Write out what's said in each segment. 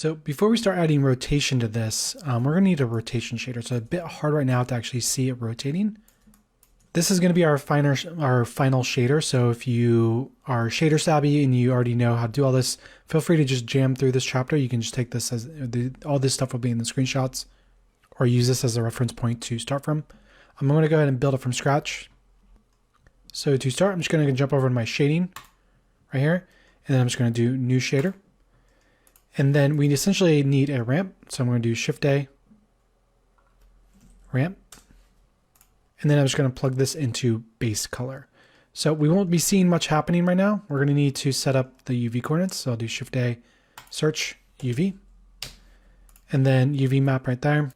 So before we start adding rotation to this, we're going to need a rotation shader. It's a bit hard right now to actually see it rotating. This is going to be our final shader. So if you are shader savvy and you already know how to do all this, feel free to just jam through this chapter. You can just take this as all this stuff will be in the screenshots, or use this as a reference point to start from. I'm going to go ahead and build it from scratch. So to start, I'm just going to jump over to my shading right here, and then I'm just going to do new shader. And then we essentially need a ramp. So I'm going to do Shift A, ramp. And then I'm just going to plug this into base color. So we won't be seeing much happening right now. We're going to need to set up the UV coordinates. So I'll do Shift A, search UV, and then UV map right there.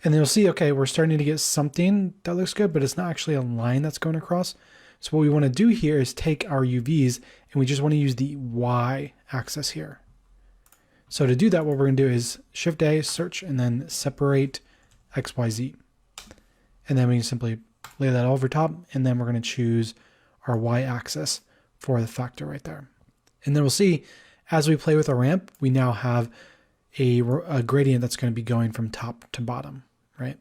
And then you'll see, okay, we're starting to get something that looks good, but it's not actually a line that's going across. So what we want to do here is take our UVs and we just want to use the Y axis here. So to do that, what we're going to do is Shift A, search, and then separate XYZ. And then we can simply lay that over top, and then we're going to choose our Y axis for the factor right there. And then we'll see as we play with our ramp, we now have a gradient that's going to be going from top to bottom, right?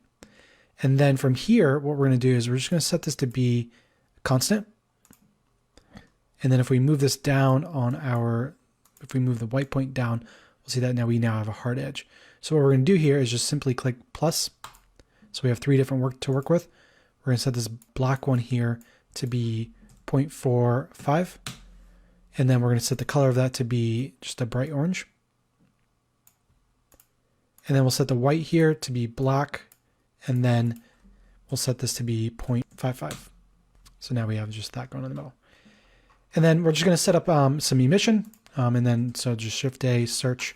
And then from here, what we're going to do is we're just going to set this to be constant. And then if we move this down on if we move the white point down, we'll see that we now have a hard edge. So what we're going to do here is just simply click plus. So we have three different to work with. We're going to set this black one here to be 0.45. And then we're going to set the color of that to be just a bright orange. And then we'll set the white here to be black. And then we'll set this to be 0.55. So now we have just that going in the middle. And then we're just going to set up some emission. And then so just Shift A, search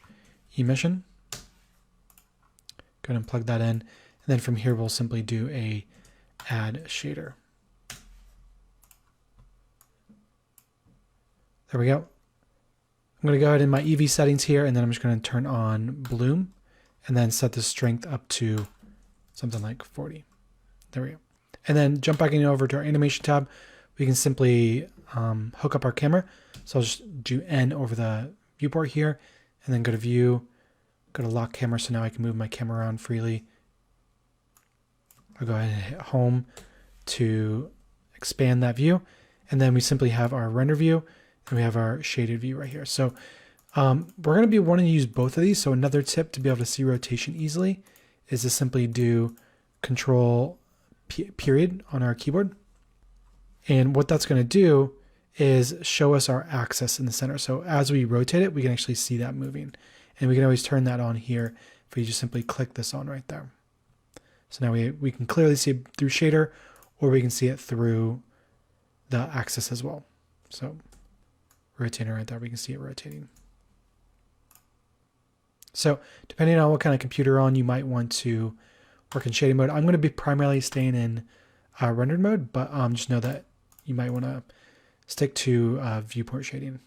emission. Go ahead and plug that in. And then from here, we'll simply do a add shader. There we go. I'm going to go ahead in my EV settings here, and then I'm just going to turn on bloom and then set the strength up to something like 40. There we go. And then jump back over to our animation tab. We can simply hook up our camera. So I'll just do N over the viewport here, and then go to view, go to lock camera. So now I can move my camera around freely. I'll go ahead and hit home to expand that view. And then we simply have our render view and we have our shaded view right here. So we're going to be wanting to use both of these. So another tip to be able to see rotation easily is to simply do Control period on our keyboard. And what that's going to do is show us our axis in the center. So as we rotate it, we can actually see that moving. And we can always turn that on here if we just simply click this on right there. So now we can clearly see it through shader, or we can see it through the axis as well. So rotating right there, we can see it rotating. So depending on what kind of computer you're on, you might want to work in shading mode. I'm going to be primarily staying in rendered mode, but just know that you might want to stick to viewport shading.